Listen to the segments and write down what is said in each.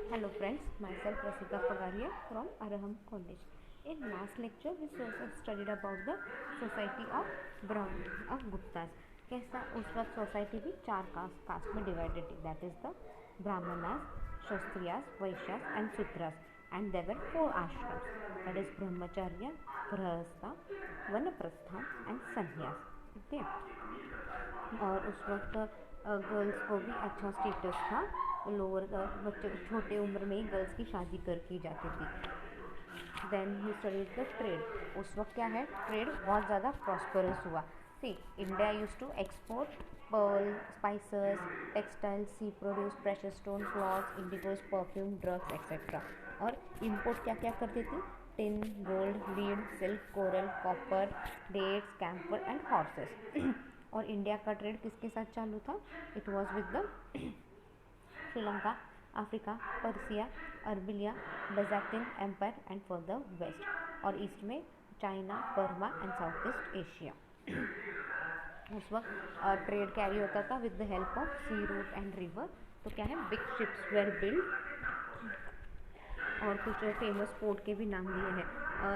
Hello friends, myself Rasika Pagaria from Araham College. In last lecture we studied about the society of Guptas. कैसा उस वक्त society भी चार cast में divided थी. That is the Brahmanas, Kshatriyas, Vaishyas and Shudras. And there were four ashrams. That is brahmacharya, grihastha, वनप्रस्था and संन्यास. Okay. और उस वक्त गर्ल्स को भी अच्छा स्टेटस था. लोअर बच्चे छोटे उम्र में ही गर्ल्स की शादी की जाती थी. Then he studies the trade. उस वक्त क्या है, ट्रेड बहुत ज़्यादा प्रॉस्परस हुआ. See, India used to export pearl, spices, textiles, sea produce, precious stone, clothes, indigos, perfume, drugs etcetera. और इम्पोर्ट क्या क्या करती थी? Tin, gold, lead, silk, coral, copper, dates, camphor and horses. और इंडिया का ट्रेड किसके साथ चालू था? It was with the Sri Lanka, Africa, Persia, Arabia, Byzantine empire and further west. और ईस्ट में China, Burma and south east Asia. उस वक्त ट्रेड कैरी होता था with the help of sea route and river. तो क्या है, बिग शिप्स वेर बिल्ड. और कुछ फेमस पोर्ट के भी नाम दिए हैं.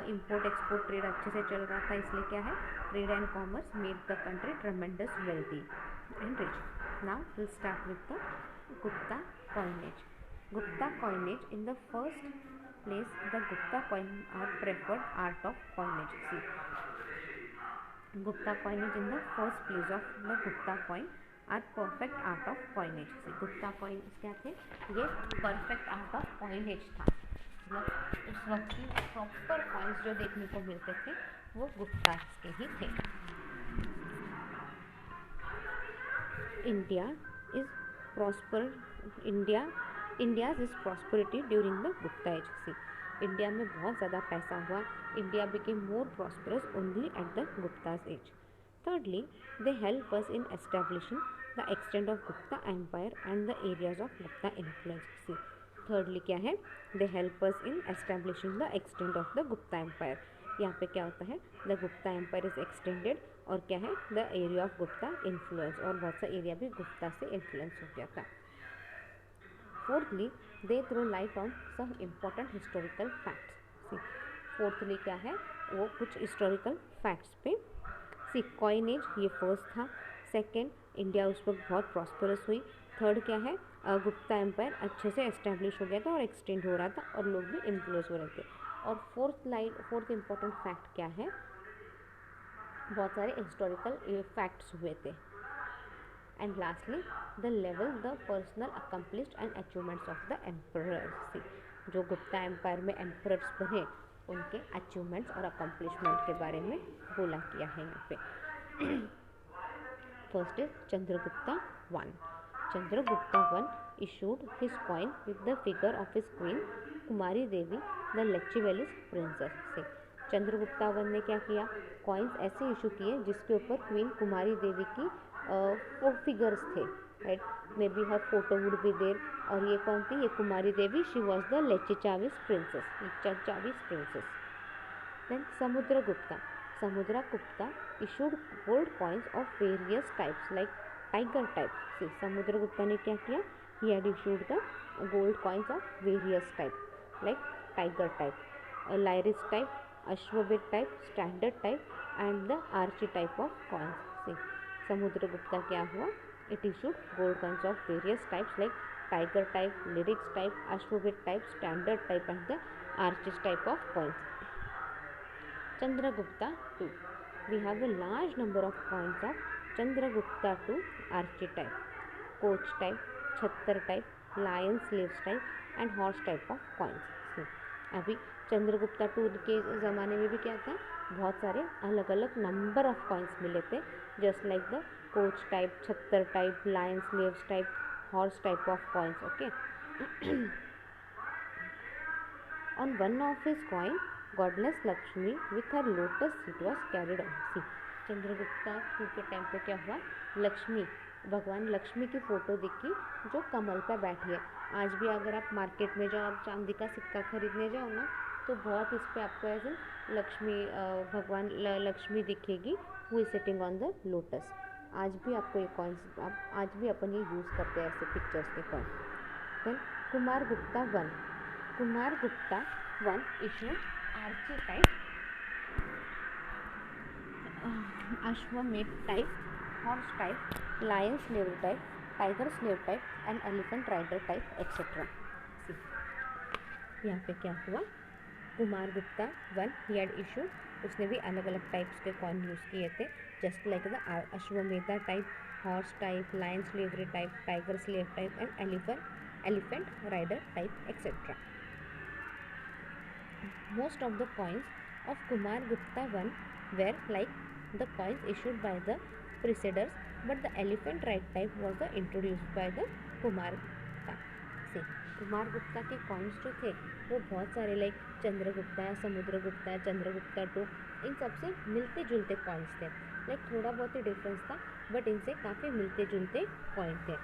इम्पोर्ट एक्सपोर्ट ट्रेड अच्छे से चल रहा था, इसलिए क्या है, trade and commerce made the country ट्रेमेंडस wealthy and rich. Now will start with the Gupta coinage. Gupta coinage, in the first place the Gupta coin are preferred art of coinage. See, Gupta coinage in the first place of the Gupta coin are perfect art of coinage. See, Gupta coins क्या थे? ये perfect art of coinage था. मतलब उस वक्त की proper coins जो देखने को मिलते थे वो गुप्ता के ही थे. India is India's is prosperity during the Gupta age. See, India में बहुत ज़्यादा पैसा हुआ. India became more prosperous only at the Gupta's age. Thirdly, they help us in establishing the extent of Gupta empire and the areas of Gupta influence. See, thirdly क्या है, they help us in establishing the extent of the Gupta empire. यहाँ पे क्या होता है, the Gupta empire is extended. और क्या है, the area of Gupta influence. और बहुत सा एरिया भी गुप्ता से इन्फ्लुएंस हो गया था. Fourthly, they throw light on some important historical facts. Fourthly क्या है, वो कुछ हिस्टोरिकल फैक्ट्स पे. सी, कॉइनेज ये फर्स्ट था. सेकेंड, इंडिया उस वक्त बहुत प्रॉस्परस हुई. थर्ड क्या है, गुप्ता एम्पायर अच्छे से एस्टेब्लिश हो गया था और एक्सटेंड हो रहा था और लोग भी इन्फ्लुएंस हो रहे थे. और फोर्थ इम्पॉर्टेंट फैक्ट क्या है, बहुत सारे हिस्टोरिकल फैक्ट्स हुए थे. And lastly, the level the personal accomplished and achievements of the emperors. जो गुप्ता एम्पायर में एम्परर्स बने उनके अचीवमेंट्स और अकम्प्लिशमेंट के बारे में बोला किया है यहाँ पे. First is Chandragupta one. Chandragupta I issued his coin with the figure of his queen Kumari Devi, the Lichchhavis princess. से चंद्रगुप्ता वन ने क्या किया, कॉइन्स ऐसे इशू किए जिसके ऊपर क्वीन कुमारी देवी की फिगर्स थे. Right, may be her photo would be there. और ये कौन थी, ये Kumari Devi. She was the Lichchhavis princess. Then Samudragupta issued gold coins of various types like tiger type. See, Samudragupta ने क्या किया, he had issued the gold coins of various type like tiger type, lyris type, अश्वमेध type, standard type and the archie type of coins. See, Samudragupta क्या हुआ, it issued gold coins of various types like tiger type, lyris type, अश्वमेध type, standard type and the archie type of coins. Chandragupta II. We have a large number of coins of Chandragupta II archie type, coach type, Chhattar type, lion slaves type and horse type of coins. अभी Chandragupta II के ज़माने में भी क्या था, बहुत सारे अलग अलग नंबर ऑफ कॉइन्स मिले थे. Just like the couch type, chhatra type, lion slayers type, horse type of coins. Okay. On one of his coin, goddess Lakshmi with her lotus seat was carried on. See, Chandragupta II के time पे क्या हुआ, लक्ष्मी, भगवान लक्ष्मी की photo दिखी जो कमल पर बैठी है. आज भी अगर आप मार्केट में जाओ, आप चांदी का सिक्का खरीदने जाओ ना, तो बहुत इस पर आपको ऐसे लक्ष्मी, भगवान लक्ष्मी दिखेगी, who is sitting on the lotus. आज भी आपको ये कॉइन्स, आज भी अपन ये यूज़ करते हैं ऐसे पिक्चर्स के coin. Then Kumar Gupta 1 issued archetype, Ashwamedh type, horse type, lion slave type, tiger slave type and elephant rider type etc. See, यहाँ पे क्या हुआ, Kumar Gupta 1 he had issued, उसने भी अलग अलग टाइप्स के कॉइन यूज़ किए थे, just like the Ashvamedha type, horse type, lion slayer type, tiger slayer type and elephant rider type etc. Most of the coins of Kumar Gupta 1 were like the coins issued by the preceders, but the elephant rider type was introduced by the Kumar Gupta. See, Kumar Gupta के coins जो थे वो बहुत सारे like Chandragupta, Samudragupta, Chandragupta to, इन सबसे मिलते जुलते coins थे, लाइक थोड़ा बहुत ही डिफरेंस था बट इनसे काफ़ी मिलते जुलते कॉइन थे।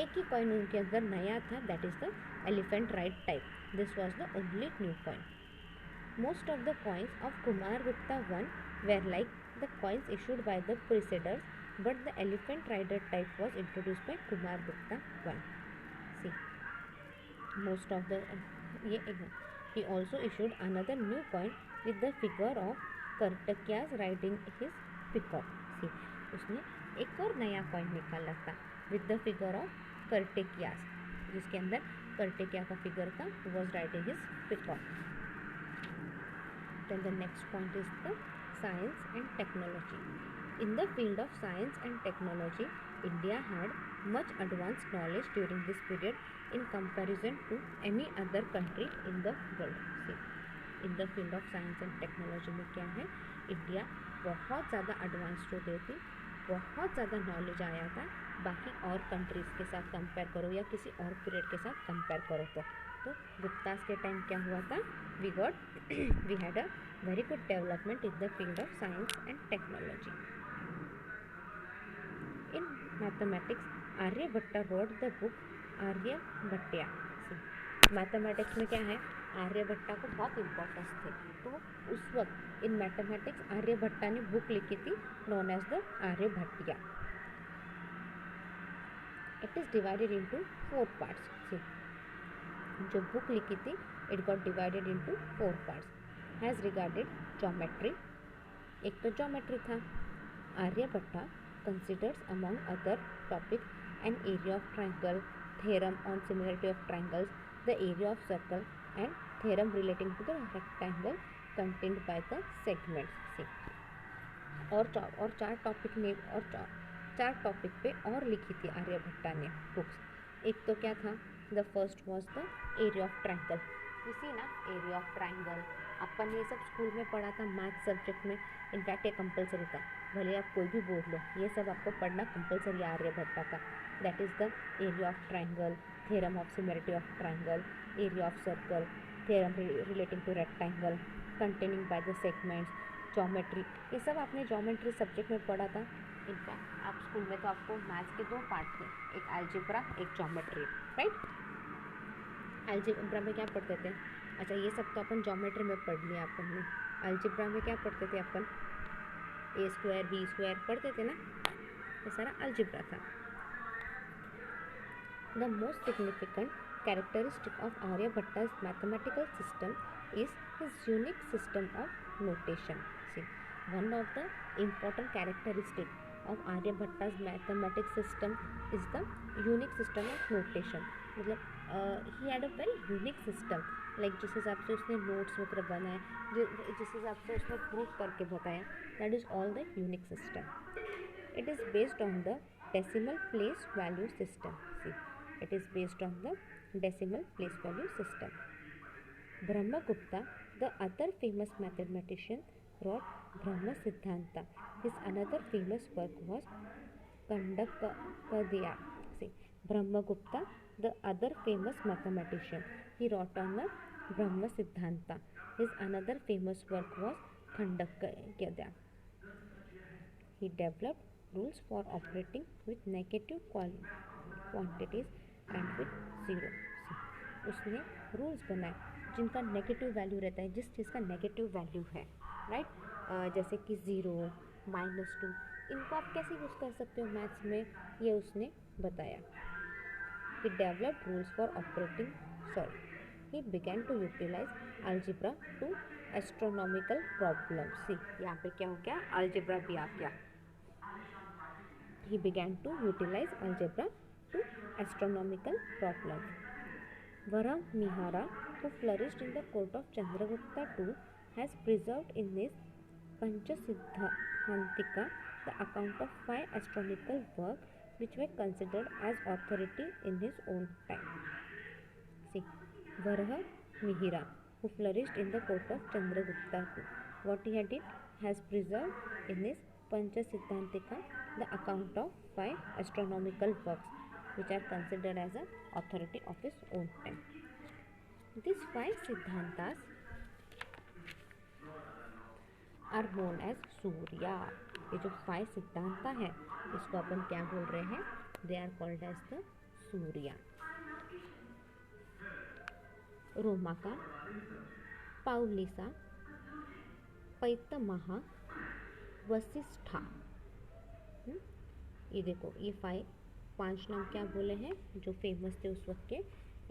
एक ही कॉइन उनके अंदर नया था, that is the elephant ride type, this was the only new coin. Most of the coins of Kumar Gupta 1 were like the coins issued by the predecessors, but the elephant rider type was introduced by Kumar Gupta 1. See, most of the he also issued another new coin with the figure of Kartikeya riding his peacock. See, उसने एक और नया coin निकाला था with the figure of Kartikeya, जिसके अंदर कर्टिकिया का figure था, was riding his peacock. Then the next point is the science and technology. In the field of science and technology, India had much advanced knowledge during this period in comparison to any other country in the world. See, in the field of science and technology में क्या है, India बहुत ज़्यादा advanced हो गई थी, बहुत ज़्यादा नॉलेज आया था बाकी और कंट्रीज़ के साथ कंपेयर करो या किसी और पीरियड के साथ कंपेयर करो तो गुप्तास के टाइम क्या हुआ था, we had a very good development in the field of science and technology. In mathematics Aryabhata wrote the book Aryabhatiya. Mathematics में क्या है, आर्यभट्टा को बहुत इम्पोर्टेंस थे, तो उस वक्त इन मैथमेटिक्स आर्यभट्टा ने बुक लिखी थी known as the Aryabhatiya. It is divided into 4 parts. जो बुक लिखी थी it got divided into 4 parts as regarded geometry. एक तो ज्योमेट्री था, Aryabhatta considers among other topics an area of triangle, theorem on similarity of triangles, the area of circle and theorem relating to the rectangle contained by the segments. See, और चार topic ने और चार topic पे और लिखी थी आर्यभट्टा ने बुक्स. एक तो क्या था, the first was the area of triangle. इसी ना एरिया ऑफ ट्रायंगल अपन ये सब स्कूल में पढ़ा था मैथ सब्जेक्ट में, इनफैक्ट ये कंपलसरी था, भले आप कोई भी बोर्ड लो ये सब आपको पढ़ना कंपलसरी है आर्यभट्टा का. That is the area of triangle, theorem of similarity of triangle, area of circle, theorem relating to rectangle containing by the segments, geometry, ये सब आपने ज्योमेट्री सब्जेक्ट में पढ़ा था. इनफैक्ट आप स्कूल में तो आपको मैथ्स के 2 पार्ट थे, एक अलजेब्रा एक ज्योमेट्री, राइट. अलजेब्रा में क्या पढ़ते थे, अच्छा ये सब तो अपन ज्योमेट्री में पढ़ लिया अपन ने. अलजेब्रा में क्या पढ़ते थे अपन, ए स्क्वायर बी स्क्वायर पढ़ते थे ना, ये सारा अलजेब्रा था. The most significant characteristic of Aryabhata's mathematical system is his unique system of notation. See, one of the important characteristic of Aryabhatta's mathematics system is the unique system of notation. मतलब he had a very unique system. Like जिस हिसाब से उसने notes वगैरह बनाए, जिस हिसाब से उसने प्रूफ करके बताया, that is all the unique system. It is based on the decimal place value system. See, it is based on the decimal place value system. Brahmagupta, the other famous mathematician, wrote Brahma Siddhanta. His another famous work was Kandakapadiya. See, Brahmagupta, the other famous mathematician, he wrote on the Brahma Siddhanta. His another famous work was Kandakapadiya. He developed rules for operating with negative quantities and with zero. See, उसने rules बनाए जिनका negative value रहता है, जिस चीज़ का negative value है, right. जैसे कि 0, -2, इनको आप कैसे यूज़ कर सकते हो मैथ्स में, ये उसने बताया. he developed rules for operating sorry he began to utilize algebra to astronomical problems. See यहाँ पे क्या हो गया, algebra भी आ गया. He began to utilize algebra to astronomical problems. Varamihara, who flourished in the court of Chandragupta II, has preserved in his Panchasiddhantika the account of 5 astronomical works which were considered as authority in his own time. See, Varamihira, who flourished in the court of Chandragupta II, what he had did has preserved in his Panchasiddhantika the account of 5 astronomical works which are considered as an authority of his own time. These 5 Siddhantas are known as Surya. ये जो 5 सिद्धांत हैं इसको अपन क्या बोल रहे हैं, they are called as the Surya. Romaka, Paulisa, Paitamaha, Vasishtha. ये देखो ये 5 नाम क्या बोले हैं जो फेमस थे उस वक्त के.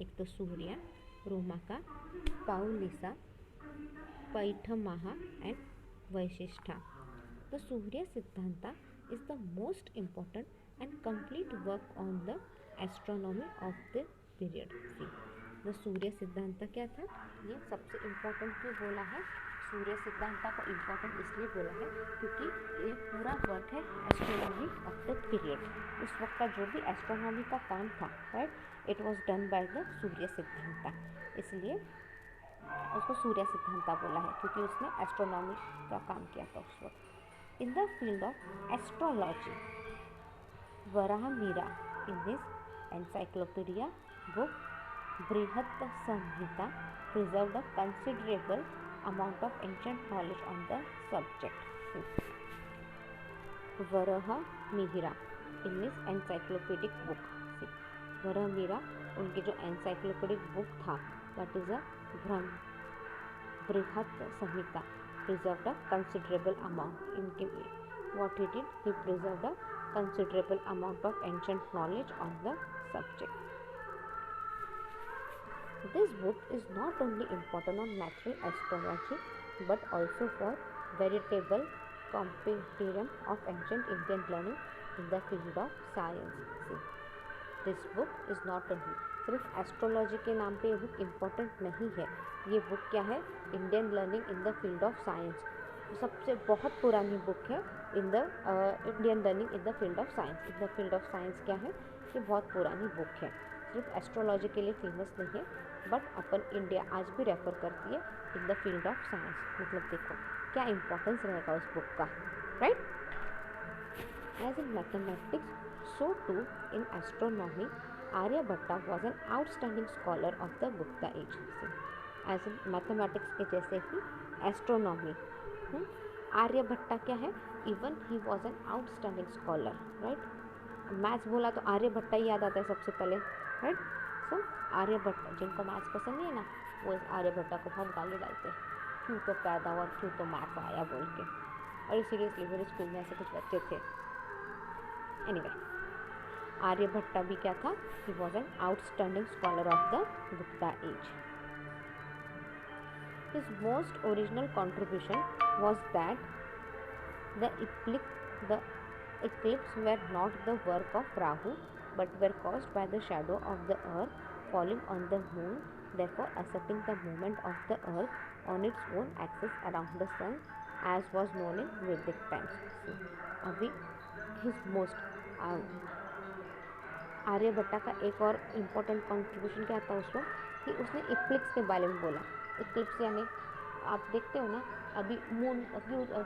एक तो Surya, Romaka, Paulisa, Paitamaha and Vasishtha. The Surya Siddhanta is the most important and complete work on the astronomy of the period. See, the Surya Siddhanta क्या था, ये सबसे इम्पोर्टेंट क्यों बोला है, सूर्य सिद्धांता को इम्पोर्टेंट इसलिए बोला है क्योंकि ये पूरा वर्क है एस्ट्रोनॉमी ऑफ द पीरियड. उस वक्त का जो भी एस्ट्रोनॉमी का काम था, right, it was done by the Surya Siddhanta. इसलिए उसको सूर्य सिद्धांता बोला है क्योंकि उसने एस्ट्रोनॉमी का काम किया था उस वक्त. In the field of astrology, Varamihira in his encyclopedia book Brihat Samhita preserved a considerable amount of ancient knowledge on the subject. Varamihira in his encyclopedic book. See, Varamihira उनकी जो encyclopedic book था, that is a Brihat Samhita, preserved a considerable amount. What he did, he preserved a considerable amount of ancient knowledge on the subject. This book is not only important on natural astrology but also for veritable compendium of ancient Indian learning in the field of science. See, this book is not only सिर्फ astrology के नाम पे ये book important नहीं है. ये book क्या है, Indian learning in the field of science. सबसे बहुत पुरानी बुक है in the Indian learning in the field of science. In the field of science क्या है, ये बहुत पुरानी बुक है. सिर्फ एस्ट्रोलॉजी के लिए फेमस नहीं है बट अपन इंडिया आज भी रेफर करती है in the field of science. मतलब देखो क्या इम्पोर्टेंस रहेगा उस बुक का, right. As in mathematics so too in astronomy, Aryabhatta was an outstanding scholar of the Gupta age. As in mathematics के जैसे ही astronomy, आर्यभट्टा क्या है, even he was an outstanding scholar, right. Maths बोला तो आर्यभट्टा ही याद आता है सबसे पहले, right. So आर्यभट्टा, जिनको मैथ्स पसंद नहीं है ना, वो आर्यभट्टा को बहुत गाली डालते हैं, क्यों तो पैदा हुआ, क्यों तो मैथ्स आया बोल के. और सीरियसली मेरे स्कूल में ऐसे कुछ बच्चे थे. एनीवे, आर्यभट्टा भी क्या था, he was an outstanding scholar of the Gupta age. His most original contribution was that the eclipse were not the work of Rahu but were caused by the shadow of the earth falling on the moon, therefore asserting the movement of the earth on its own axis around the sun as was known in Vedic times. अभी his most Aryabhatta का एक और important contribution क्या था उस वक्त कि उसने इक्लिप्स के बारे में बोला. इक्लिप्स यानी आप देखते हो ना अभी मून,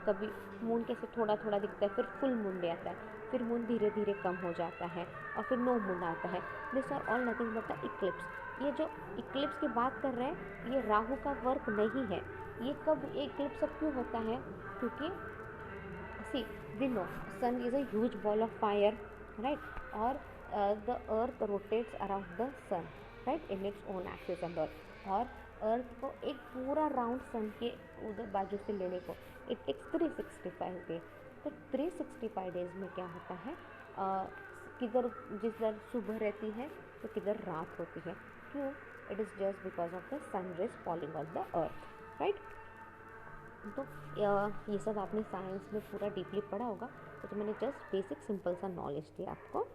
कभी मून कैसे थोड़ा थोड़ा दिखता है, फिर फुल मून डे आता है, फिर मून धीरे धीरे कम हो जाता है और फिर नो मून आता है. This are all nothing but the eclipse. ये जो इक्लिप्स की बात कर रहे हैं ये राहु का वर्क नहीं है. ये कब इक्लिप्स अब क्यों होता है, क्योंकि see we know sun is a huge ball of fire, right, और the earth rotates around the sun, right, in its own axis and all. और अर्थ को एक पूरा राउंड सन के उधर बाजू से लेने को इट टेक्स 365 डेज. तो 365 डेज में क्या होता है, किधर जिधर सुबह रहती है तो किधर रात होती है, क्यों? It is just because of the sun rays falling on the earth, right. तो ये सब आपने साइंस में पूरा डीपली पढ़ा होगा, तो मैंने जस्ट बेसिक सिंपल सा नॉलेज दिया आपको।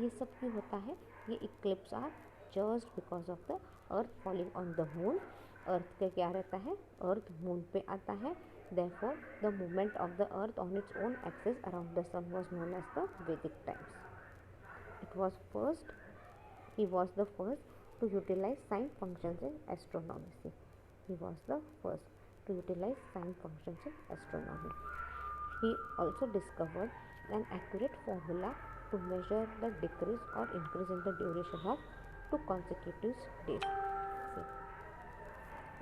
ये सब क्यों होता है? ये eclipse are just because of the earth falling on the moon. Earth का क्या रहता है? अर्थ मून पे आता है, therefore the movement of the earth on its own axis around the sun was known as the Vedic times. It was first He was the first to utilize sine functions in astronomy. See, he was the first to utilize sine functions in astronomy. He also discovered an accurate formula to measure the decrease or increase in the duration of 2 consecutive days. See,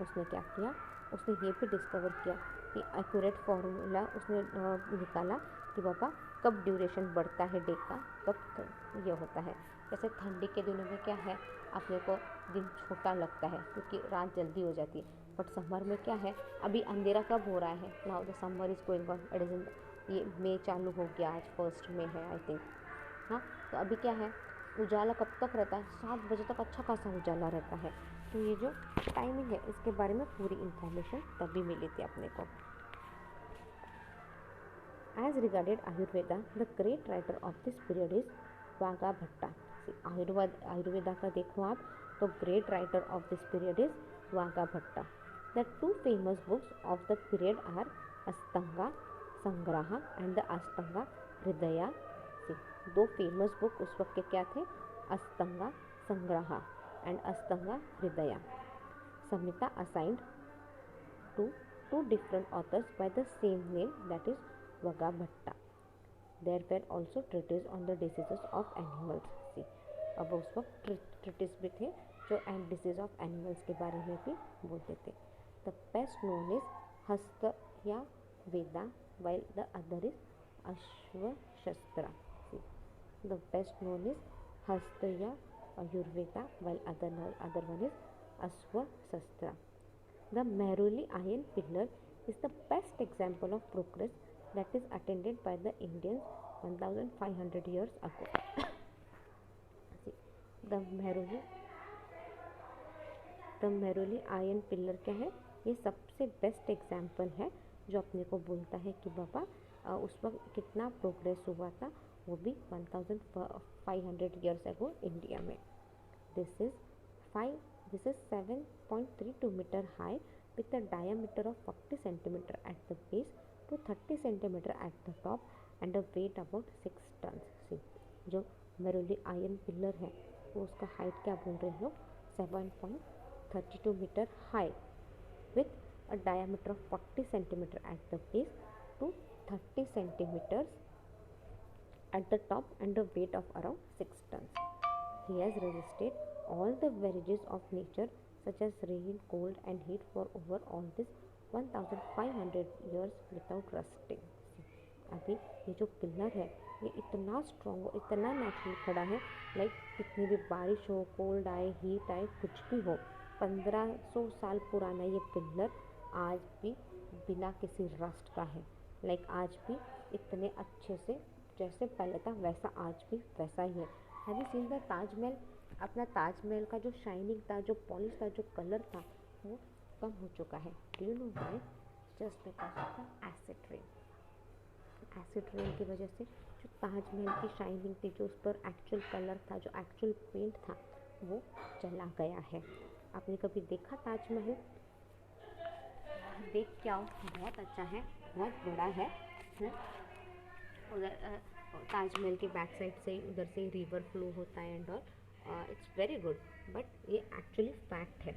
उसने क्या किया? उसने ये भी discover किया कि accurate formula उसने निकाला कि बाबा कब ड्यूरेशन बढ़ता है डे का, कब ये होता है। जैसे ठंडी के दिनों में क्या है, अपने को दिन छोटा लगता है क्योंकि रात जल्दी हो जाती है, बट समर में क्या है, अभी अंधेरा कब हो रहा है? Now the summer is going on, it is ये मई चालू हो गया, आज 1 मई है आई थिंक। हाँ, तो अभी क्या है, उजाला कब तक रहता है? 7 बजे तक अच्छा खासा उजाला रहता है। तो ये जो टाइमिंग है इसके बारे में पूरी इंफॉर्मेशन तभी मिली थी अपने को। As regarded Ayurveda, the great writer of this period is Vagbhata. Ayurveda का देखो आप, तो great writer of this period is Vagbhata. The 2 famous books of the period are Ashtanga Sangraha and the Ashtanga Hridaya. 2 famous book उस वक्त के क्या थे? अष्टांगा संग्रह and Ashtanga Hridaya. Samhita assigned to 2 different authors by the same name, that is Vaghbhatta. There were also treatises on the diseases of animals. See, अब उस वक्त treatises भी थे जो disease of animals के बारे में भी बोलते थे। The best known is Hastya Veda, while the other is Ashwashastra. See, the best known is Hastya Ayurveda, while other one is Ashwashastra. The Mehruli iron pillar is the best example of progress that is attained by the Indians 1500 years ago. See, the Mehruli iron pillar क्या है? ये सबसे best example है जो अपने को बोलता है कि बाबा उस वक्त कितना प्रोग्रेस हुआ था, वो भी 1500 years ago इंडिया में। This is 7.32 meter high with a diameter of 40 centimeter at the base to 30 centimeter at the top and a weight about 6 tons. See, जो मेरुली आयरन पिलर है वो उसका हाइट क्या बोल रहे हो? 7.32 meter high with a diameter of 40 centimeter at the base to 30 centimeters at the top and a weight of around 6 tons. He has resisted all the varieties of nature such as rain, cold and heat for over all this 1500 years without rusting. अभी ये जो pillar है ये इतना strong, इतना natural खड़ा है, like कितनी भी बारिश हो, कोल्ड आए, हीट आए, कुछ भी हो, 1500 साल पुराना ये पिलर आज भी बिना किसी रस्ट का है। लाइक आज भी इतने अच्छे से जैसे पहले था वैसा आज भी वैसा ही है। Have you seen the Taj Mahal? अपना ताजमहल का जो शाइनिंग था, जो पॉलिश था, जो कलर था, वो कम हो चुका है। Do you know why? Just because of the acid rain. Acid rain की वजह से जो ताजमहल की शाइनिंग थी, जो उस पर एक्चुअल कलर था, जो एक्चुअल पेंट था, वो चला गया है। आपने कभी देखा ताजमहल? देख के आओ, बहुत अच्छा है, बहुत बड़ा है। उधर ताजमहल के बैक साइड से उधर से रिवर फ्लो होता है and all, it's very good. But ये एक्चुअली फैक्ट है।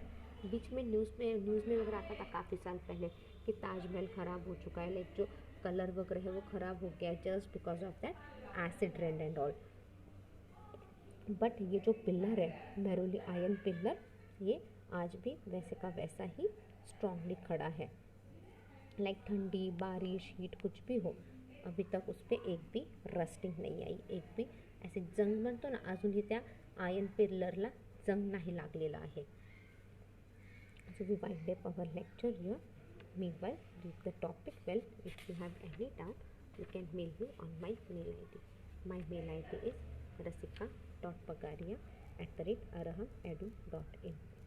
बीच में न्यूज़ में वगैरह आता था काफ़ी साल पहले कि ताजमहल ख़राब हो चुका है, लाइक जो कलर वगैरह है वो ख़राब हो गया है just because of that acid rain and all. But ये जो पिलर है मेहरुली आयरन पिलर, ये आज भी वैसे का वैसा ही स्ट्रांगली खड़ा है। लाइक ठंडी, बारिश, हीट कुछ भी हो, अभी तक उस पर एक भी रस्टिंग नहीं आई, एक भी ऐसे जंग म्हणतो ना, अजूनही त्या आयर्न पिलरला जंग नाही लागलेला आहे। So we wind up our lecture here. Meanwhile, read the topic well. If you have any doubt, you can mail me on my mail ID. My mail ID is rasika.pagaria@araham.edu.in।